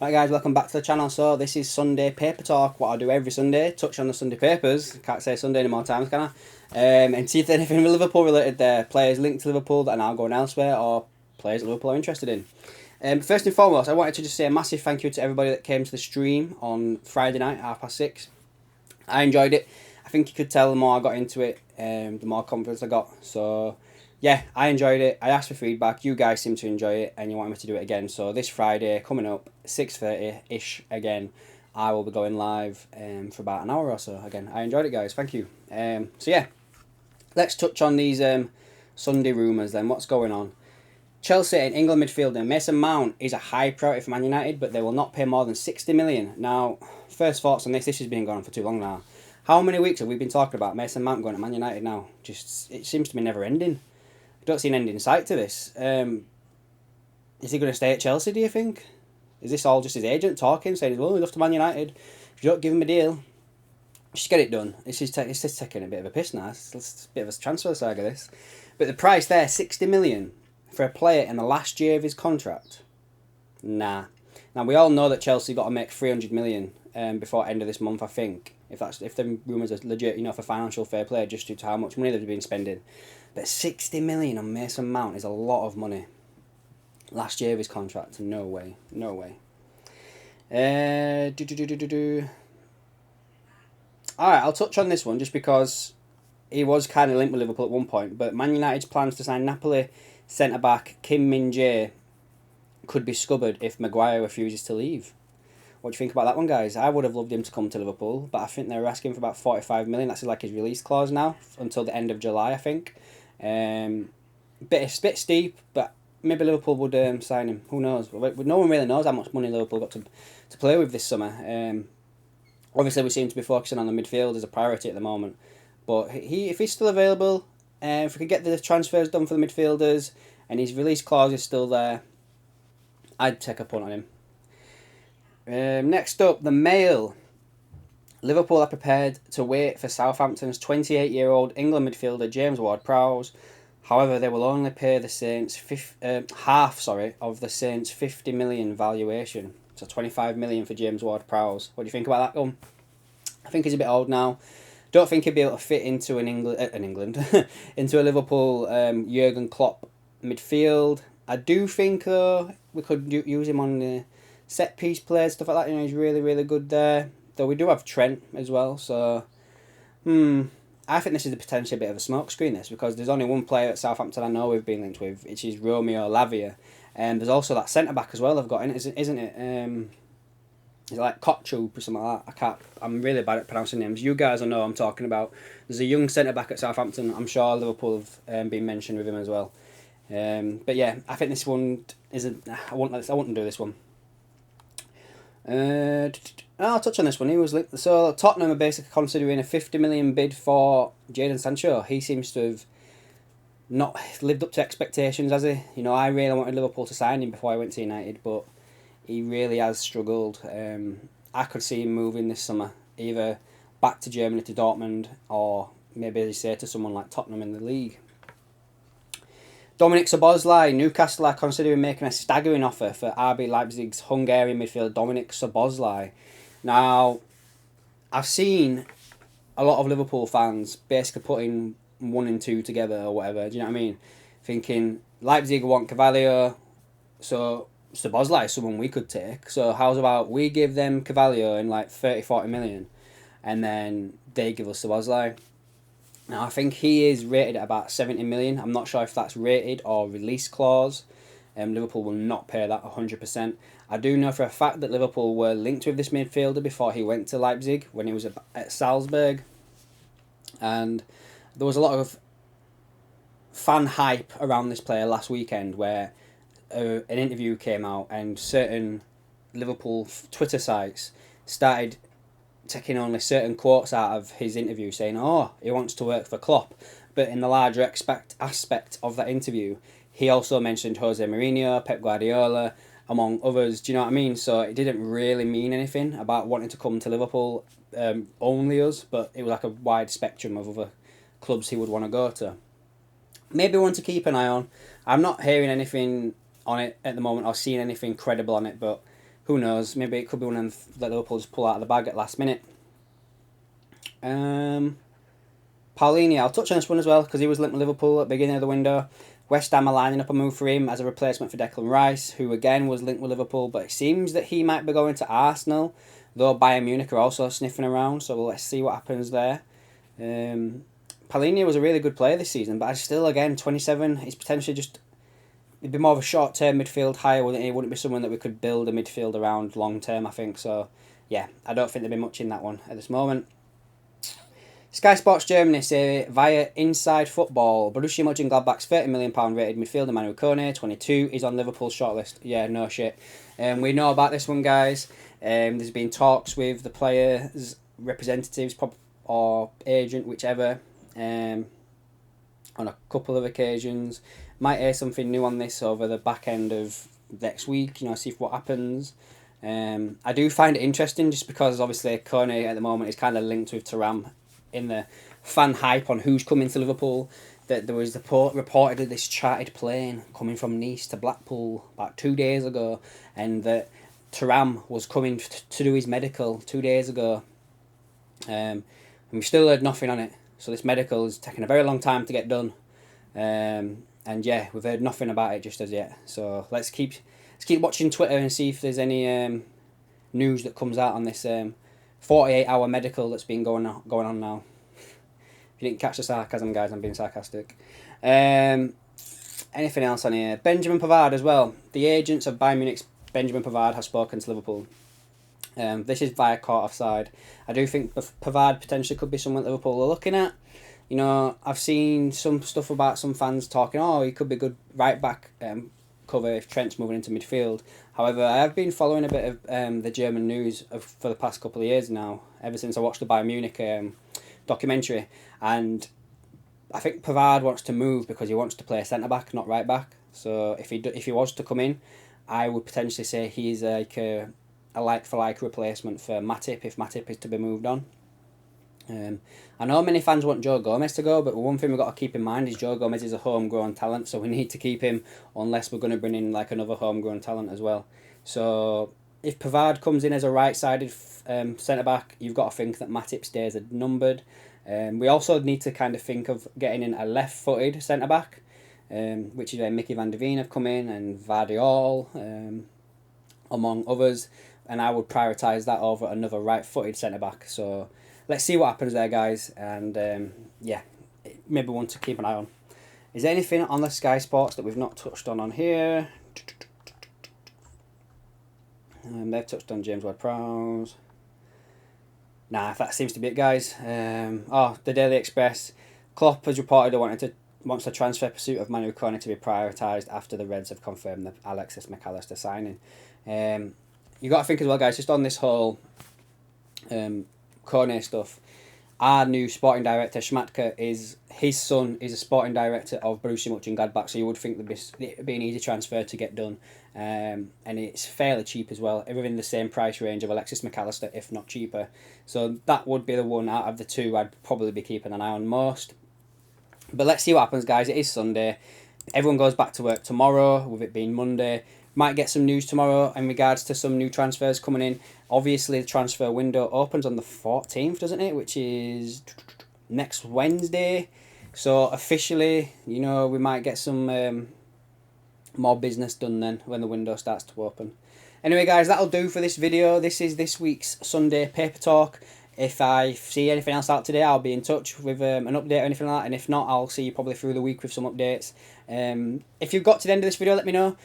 Right guys, welcome back to the channel. So this is Sunday Paper Talk, what I do every Sunday, touch on the Sunday papers, can't say Sunday any more times, can I? And see if there's anything Liverpool related there, players linked to Liverpool that are now going elsewhere, or players that Liverpool are interested in. First and foremost, I wanted to just say a massive thank you to everybody that came to the stream on Friday night, 6:30. I enjoyed it. I think you could tell the more I got into it, the more confidence I got. So yeah, I enjoyed it. I asked for feedback. You guys seem to enjoy it, and you want me to do it again. So this Friday, coming up, 6:30-ish again, I will be going live for about an hour or so. Again, I enjoyed it, guys. Thank you. So yeah, let's touch on these Sunday rumours then. What's going on? Chelsea and England midfielder Mason Mount is a high priority for Man United, but they will not pay more than 60 million. Now, first thoughts on this. This has been going on for too long now. How many weeks have we been talking about Mason Mount going to Man United now? Just it seems to be never ending. I don't see an end in sight to this. Is he going to stay at Chelsea, do you think? Is this all just his agent talking, saying, well, he's off to Man United. If you don't give him a deal, just get it done. It's just taking a bit of a piss now. It's a bit of a transfer saga, this. But the price there, 60 million for a player in the last year of his contract. Nah. Now, we all know that Chelsea got to make 300 million before end of this month, I think. If the rumours are legit, for financial fair play, just due to how much money they've been spending. But 60 million on Mason Mount is a lot of money. Last year of his contract, no way. Alright, I'll touch on this one just because he was kind of linked with Liverpool at one point, but Man United's plans to sign Napoli centre-back Kim Min-jae could be scuppered if Maguire refuses to leave. What do you think about that one, guys? I would have loved him to come to Liverpool, but I think they're asking for about 45 million. That's like his release clause now, until the end of July, I think. Bit steep, but maybe Liverpool would sign him. Who knows? No one really knows how much money Liverpool got to play with this summer. Obviously, we seem to be focusing on the midfield as a priority at the moment. But if he's still available, if we can get the transfers done for the midfielders, and his release clause is still there, I'd take a punt on him. Next up, the Mail. Liverpool are prepared to wait for Southampton's 28-year-old England midfielder James Ward-Prowse. However, they will only pay the Saints half of the Saints' 50 million valuation. So 25 million for James Ward-Prowse. What do you think about that one? I think he's a bit old now. Don't think he'd be able to fit into into a Liverpool Jurgen Klopp midfield. I do think we could use him on the set piece plays, stuff like that. He's really, really good there. Though we do have Trent as well, so I think this is potentially a bit of a smokescreen, this, because there's only one player at Southampton I know we've been linked with, which is Romeo Lavia, and there's also that centre back as well I've got in it, isn't it? Is it like Kotchup or something like that? I'm really bad at pronouncing names. You guys will know what I'm talking about. There's a young centre back at Southampton. I'm sure Liverpool have been mentioned with him as well. But yeah, I think this one isn't. I wouldn't do this one. I'll touch on this one. He was linked. So Tottenham are basically considering a 50 million bid for Jadon Sancho. He seems to have not lived up to expectations, has he? I really wanted Liverpool to sign him before I went to United, but he really has struggled. I could see him moving this summer, either back to Germany to Dortmund, or maybe, as you say, to someone like Tottenham in the league. Dominik Szoboszlai. Newcastle are considering making a staggering offer for RB Leipzig's Hungarian midfielder Dominik Szoboszlai. Now, I've seen a lot of Liverpool fans basically putting 1 and 2 together or whatever, do you know what I mean? Thinking Leipzig want Cavalier, so Szoboszlai is someone we could take. So how's about we give them Cavalier in like 30-40 million, and then they give us Szoboszlai. Now, I think he is rated at about 70 million. I'm not sure if that's rated or release clause. Liverpool will not pay that 100%. I do know for a fact that Liverpool were linked with this midfielder before he went to Leipzig, when he was at Salzburg. And there was a lot of fan hype around this player last weekend, where an interview came out and certain Liverpool Twitter sites started taking only certain quotes out of his interview, saying, he wants to work for Klopp. But in the larger aspect of that interview, he also mentioned Jose Mourinho, Pep Guardiola, among others. Do you know what I mean? So it didn't really mean anything about wanting to come to Liverpool, only us, but it was like a wide spectrum of other clubs he would want to go to. Maybe one to keep an eye on. I'm not hearing anything on it at the moment or seeing anything credible on it, but who knows? Maybe it could be one of them that Liverpool just pull out of the bag at last minute. Paulinho, I'll touch on this one as well because he was linked with Liverpool at the beginning of the window. West Ham are lining up a move for him as a replacement for Declan Rice, who again was linked with Liverpool, but it seems that he might be going to Arsenal, though Bayern Munich are also sniffing around, so let's see what happens there. Paulinho was a really good player this season, but still, again, 27, he's potentially just... It'd be more of a short-term midfield hire, wouldn't he? Wouldn't be someone that we could build a midfield around long-term, I think. So, yeah, I don't think there'd be much in that one at this moment. Sky Sports Germany say via Inside Football, Borussia Mönchengladbach's £30 million rated midfielder Manu Kone, 22, is on Liverpool's shortlist. Yeah, no shit. We know about this one, guys. There's been talks with the players' representatives or agent, whichever, on a couple of occasions. Might hear something new on this over the back end of next week, see what happens. I do find it interesting just because obviously Kone at the moment is kind of linked with Thuram in the fan hype on who's coming to Liverpool. That there was reported this chartered plane coming from Nice to Blackpool about 2 days ago, and that Thuram was coming to do his medical 2 days ago. And we still heard nothing on it. So this medical is taking a very long time to get done. And yeah, we've heard nothing about it just as yet. So let's keep watching Twitter and see if there's any news that comes out on this 48-hour medical that's been going on now. If you didn't catch the sarcasm, guys, I'm being sarcastic. Anything else on here? Benjamin Pavard as well. The agents of Bayern Munich's Benjamin Pavard have spoken to Liverpool. This is via court offside. I do think Pavard potentially could be someone Liverpool are looking at. I've seen some stuff about some fans talking, he could be good right back cover if Trent's moving into midfield. However, I have been following a bit of the German news for the past couple of years now, ever since I watched the Bayern Munich documentary, and I think Pavard wants to move because he wants to play centre back, not right back. So if he was to come in, I would potentially say he's like a like for like replacement for Matip if Matip is to be moved on. I know many fans want Joe Gomez to go, but one thing we've got to keep in mind is Joe Gomez is a homegrown talent, so we need to keep him unless we're going to bring in like another homegrown talent as well. So if Pavard comes in as a right-sided centre-back, you've got to think that Matip's days are numbered. We also need to kind of think of getting in a left-footed centre-back, which is where Mickey van der Veen have come in, and Vardiol, among others, and I would prioritise that over another right-footed centre-back. So let's see what happens there, guys, and yeah, maybe one to keep an eye on. Is there anything on the Sky Sports that we've not touched on here? They've touched on James Ward-Prowse. Nah, that seems to be it, guys. The Daily Express. Klopp has reported wants the transfer pursuit of Manu Kone to be prioritised after the Reds have confirmed the Alexis McAllister signing. You got to think as well, guys, just on this whole Kone stuff. Our new sporting director, Schmadtke, his son is a sporting director of Borussia Mönchengladbach, so you would think it'd be an easy transfer to get done. And it's fairly cheap as well, within the same price range of Alexis McAllister, if not cheaper. So that would be the one out of the two I'd probably be keeping an eye on most. But let's see what happens, guys. It is Sunday. Everyone goes back to work tomorrow, with it being Monday. Might get some news tomorrow in regards to some new transfers coming in. Obviously, the transfer window opens on the 14th, doesn't it? Which is next Wednesday. So officially, we might get some more business done then when the window starts to open. Anyway, guys, that'll do for this video. This is this week's Sunday Paper Talk. If I see anything else out today, I'll be in touch with an update or anything like that. And if not, I'll see you probably through the week with some updates. If you've got to the end of this video, let me know.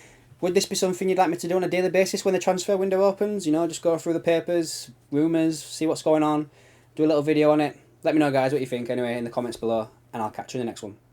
Would this be something you'd like me to do on a daily basis when the transfer window opens? Just go through the papers, rumours, see what's going on, do a little video on it. Let me know, guys, what you think anyway in the comments below, and I'll catch you in the next one.